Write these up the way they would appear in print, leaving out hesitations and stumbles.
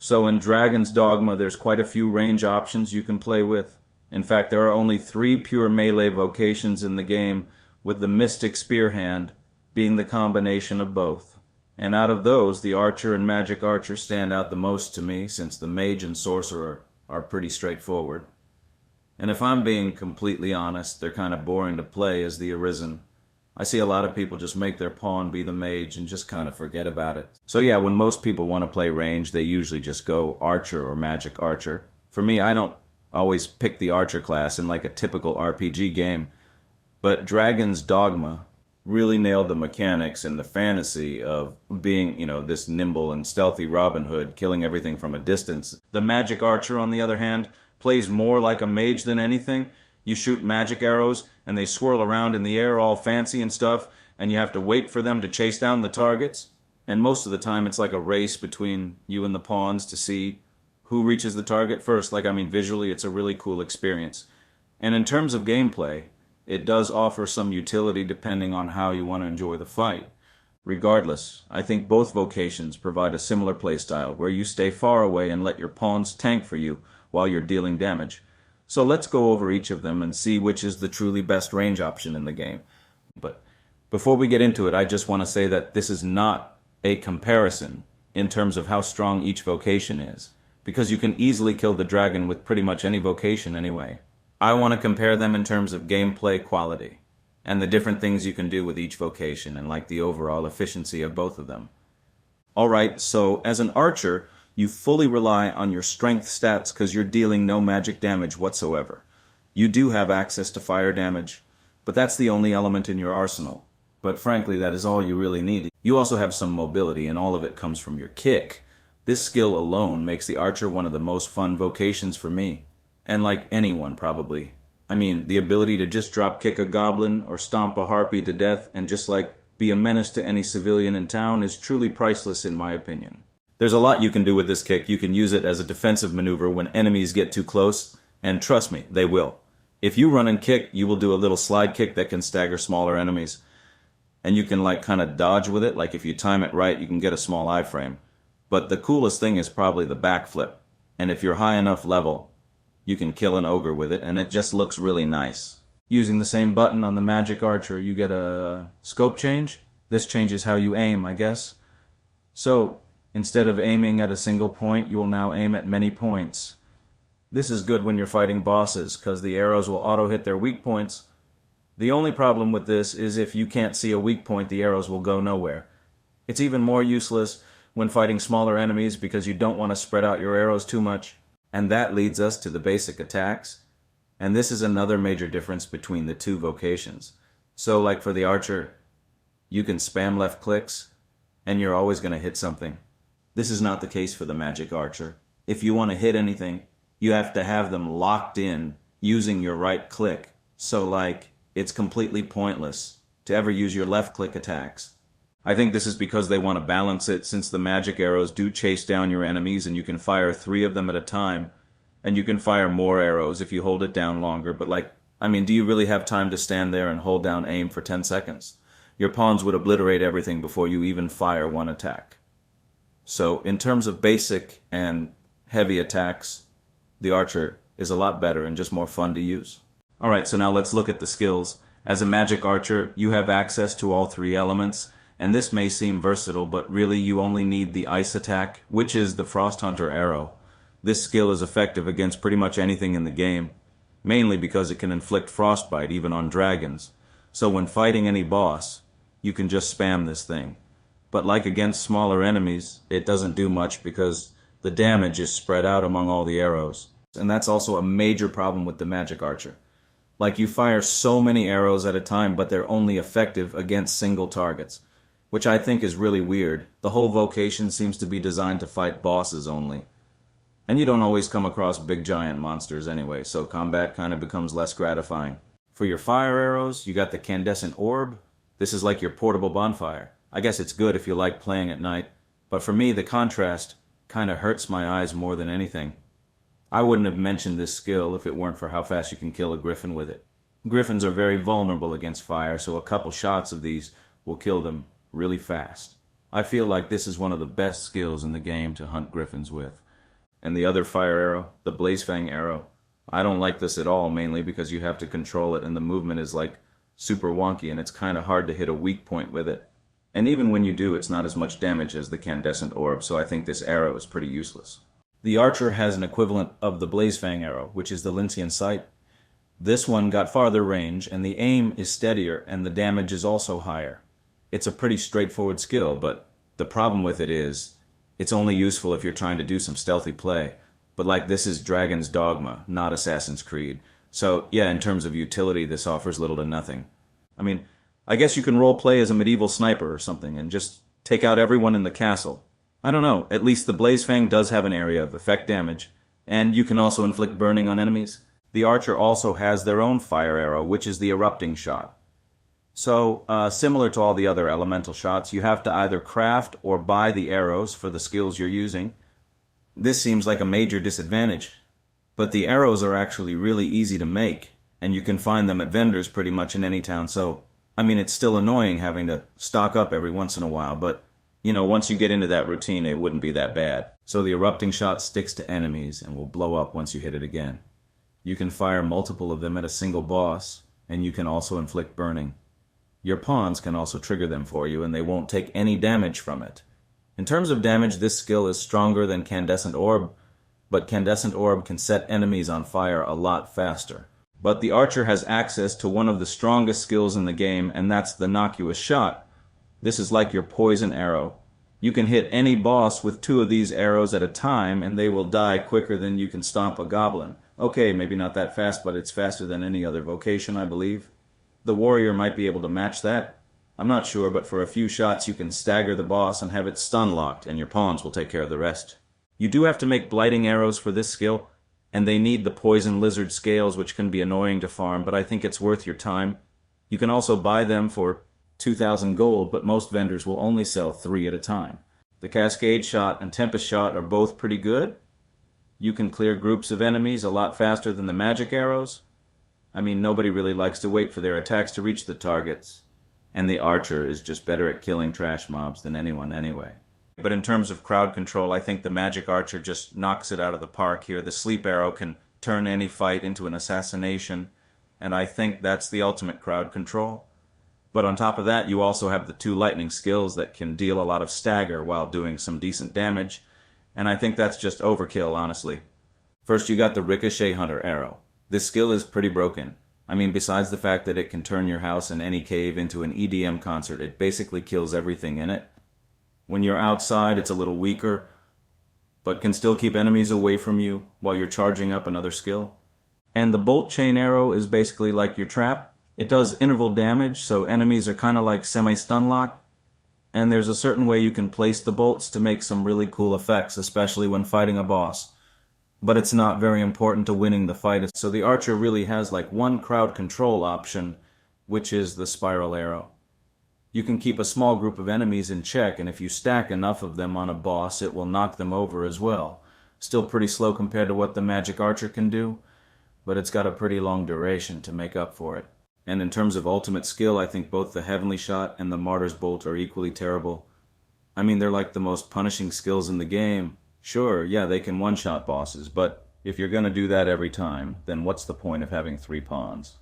So in Dragon's Dogma, there's quite a few range options you can play with. In fact, there are only 3 pure melee vocations in the game, with the Mystic Spear Hand being the combination of both. And out of those, the Archer and Magic Archer stand out the most to me, since the Mage and Sorcerer are pretty straightforward. And if I'm being completely honest, they're kind of boring to play as the Arisen. I see a lot of people just make their pawn be the mage and just kind of forget about it. So yeah, when most people want to play range, they usually just go Archer or Magic Archer. For me, I don't always pick the Archer class in like a typical RPG game, but Dragon's Dogma really nailed the mechanics and the fantasy of being, this nimble and stealthy Robin Hood, killing everything from a distance. The Magic Archer, on the other hand, plays more like a mage than anything. You shoot magic arrows, and they swirl around in the air all fancy and stuff, and you have to wait for them to chase down the targets. And most of the time, it's like a race between you and the pawns to see who reaches the target first. Visually, it's a really cool experience. And in terms of gameplay, it does offer some utility depending on how you want to enjoy the fight. Regardless, I think both vocations provide a similar playstyle where you stay far away and let your pawns tank for you while you're dealing damage. So let's go over each of them and see which is the truly best range option in the game. But before we get into it, I just want to say that this is not a comparison in terms of how strong each vocation is, because you can easily kill the dragon with pretty much any vocation anyway. I want to compare them in terms of gameplay quality and the different things you can do with each vocation and like the overall efficiency of both of them. Alright, so as an archer, you fully rely on your strength stats because you're dealing no magic damage whatsoever. You do have access to fire damage, but that's the only element in your arsenal. But frankly, that is all you really need. You also have some mobility, and all of it comes from your kick. This skill alone makes the archer one of the most fun vocations for me. And like anyone, probably. The ability to just drop kick a goblin or stomp a harpy to death and just be a menace to any civilian in town is truly priceless in my opinion. There's a lot you can do with this kick. You can use it as a defensive maneuver when enemies get too close, and trust me, they will. If you run and kick, you will do a little slide kick that can stagger smaller enemies. And you can kind of dodge with it, if you time it right, you can get a small iframe. But the coolest thing is probably the backflip. And if you're high enough level, you can kill an ogre with it, and it just looks really nice. Using the same button on the Magic Archer, you get a scope change. This changes how you aim, I guess. So, instead of aiming at a single point, you will now aim at many points. This is good when you're fighting bosses, because the arrows will auto-hit their weak points. The only problem with this is if you can't see a weak point, the arrows will go nowhere. It's even more useless when fighting smaller enemies because you don't want to spread out your arrows too much. And that leads us to the basic attacks. And this is another major difference between the two vocations. So for the archer, you can spam left clicks, and you're always going to hit something. This is not the case for the Magic Archer. If you want to hit anything, you have to have them locked in using your right click. So it's completely pointless to ever use your left click attacks. I think this is because they want to balance it, since the magic arrows do chase down your enemies and you can fire 3 of them at a time. And you can fire more arrows if you hold it down longer, but do you really have time to stand there and hold down aim for 10 seconds? Your pawns would obliterate everything before you even fire one attack. So in terms of basic and heavy attacks, the archer is a lot better and just more fun to use. Alright, so now let's look at the skills. As a magic archer, you have access to all 3 elements, and this may seem versatile, but really you only need the ice attack, which is the Frost Hunter arrow. This skill is effective against pretty much anything in the game, mainly because it can inflict frostbite even on dragons. So when fighting any boss, you can just spam this thing. But against smaller enemies, it doesn't do much because the damage is spread out among all the arrows. And that's also a major problem with the Magic Archer. You fire so many arrows at a time, but they're only effective against single targets, which I think is really weird. The whole vocation seems to be designed to fight bosses only. And you don't always come across big giant monsters anyway, so combat kind of becomes less gratifying. For your fire arrows, you got the Candescent Orb. This is like your portable bonfire. I guess it's good if you like playing at night, but for me the contrast kind of hurts my eyes more than anything. I wouldn't have mentioned this skill if it weren't for how fast you can kill a griffin with it. Griffins are very vulnerable against fire, so a couple shots of these will kill them really fast. I feel like this is one of the best skills in the game to hunt griffins with. And the other fire arrow, the Blaze Fang arrow, I don't like this at all, mainly because you have to control it and the movement is like super wonky and it's kind of hard to hit a weak point with it. And even when you do, it's not as much damage as the Candescent Orb, so I think this arrow is pretty useless. The Archer has an equivalent of the Blaze Fang arrow, which is the Lincian Sight. This one got farther range, and the aim is steadier, and the damage is also higher. It's a pretty straightforward skill, but the problem with it is, it's only useful if you're trying to do some stealthy play. But like, this is Dragon's Dogma, not Assassin's Creed. So yeah, in terms of utility, this offers little to nothing. I mean, I guess you can role play as a medieval sniper or something and just take out everyone in the castle. I don't know, at least the Blaze Fang does have an area of effect damage, and you can also inflict burning on enemies. The Archer also has their own fire arrow, which is the erupting shot. So, similar to all the other elemental shots, you have to either craft or buy the arrows for the skills you're using. This seems like a major disadvantage, but the arrows are actually really easy to make, and you can find them at vendors pretty much in any town, so, I mean, it's still annoying having to stock up every once in a while, but, you know, once you get into that routine, it wouldn't be that bad. So the erupting shot sticks to enemies and will blow up once you hit it again. You can fire multiple of them at a single boss, and you can also inflict burning. Your pawns can also trigger them for you, and they won't take any damage from it. In terms of damage, this skill is stronger than Candescent Orb, but Candescent Orb can set enemies on fire a lot faster. But the Archer has access to one of the strongest skills in the game, and that's the Innocuous Shot. This is like your poison arrow. You can hit any boss with 2 of these arrows at a time, and they will die quicker than you can stomp a goblin. Okay, maybe not that fast, but it's faster than any other vocation, I believe. The warrior might be able to match that. I'm not sure, but for a few shots you can stagger the boss and have it stun locked, and your pawns will take care of the rest. You do have to make blighting arrows for this skill, and they need the poison lizard scales, which can be annoying to farm, but I think it's worth your time. You can also buy them for 2,000 gold, but most vendors will only sell 3 at a time. The Cascade Shot and Tempest Shot are both pretty good. You can clear groups of enemies a lot faster than the magic arrows. I mean, nobody really likes to wait for their attacks to reach the targets. And the Archer is just better at killing trash mobs than anyone anyway. But in terms of crowd control, I think the Magic Archer just knocks it out of the park here. The Sleep Arrow can turn any fight into an assassination, and I think that's the ultimate crowd control. But on top of that, you also have the 2 lightning skills that can deal a lot of stagger while doing some decent damage, and I think that's just overkill, honestly. First, you got the Ricochet Hunter arrow. This skill is pretty broken. I mean, besides the fact that it can turn your house in any cave into an EDM concert, it basically kills everything in it. When you're outside, it's a little weaker, but can still keep enemies away from you while you're charging up another skill. And the Bolt Chain arrow is basically like your trap. It does interval damage, so enemies are kind of like semi-stun lock. And there's a certain way you can place the bolts to make some really cool effects, especially when fighting a boss. But it's not very important to winning the fight, so the Archer really has like one crowd control option, which is the Spiral Arrow. You can keep a small group of enemies in check, and if you stack enough of them on a boss, it will knock them over as well. Still pretty slow compared to what the Magic Archer can do, but it's got a pretty long duration to make up for it. And in terms of ultimate skill, I think both the Heavenly Shot and the Martyr's Bolt are equally terrible. I mean, they're like the most punishing skills in the game. Sure, yeah, they can one-shot bosses, but if you're gonna do that every time, then what's the point of having 3 pawns?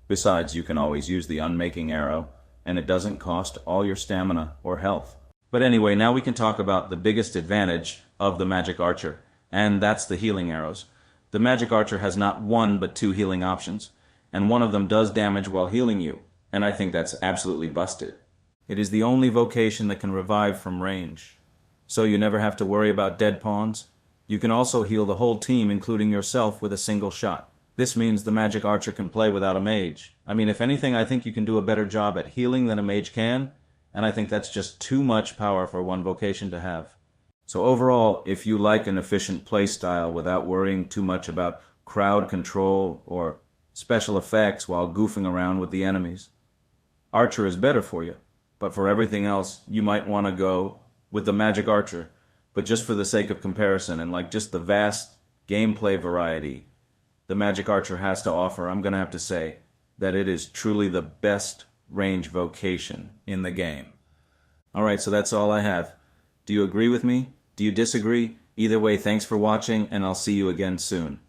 Besides, you can always use the Unmaking Arrow, and it doesn't cost all your stamina or health. But anyway, now we can talk about the biggest advantage of the Magic Archer, and that's the healing arrows. The Magic Archer has not 1 but 2 healing options, and one of them does damage while healing you, and I think that's absolutely busted. It is the only vocation that can revive from range, so you never have to worry about dead pawns. You can also heal the whole team, including yourself, with a single shot. This means the Magic Archer can play without a mage. I mean, if anything, I think you can do a better job at healing than a mage can, and I think that's just too much power for one vocation to have. So overall, if you like an efficient playstyle without worrying too much about crowd control or special effects while goofing around with the enemies, Archer is better for you. But for everything else, you might want to go with the Magic Archer. But just for the sake of comparison and like just the vast gameplay variety the Magic Archer has to offer, I'm going to have to say that it is truly the best range vocation in the game. Alright, so that's all I have. Do you agree with me? Do you disagree? Either way, thanks for watching, and I'll see you again soon.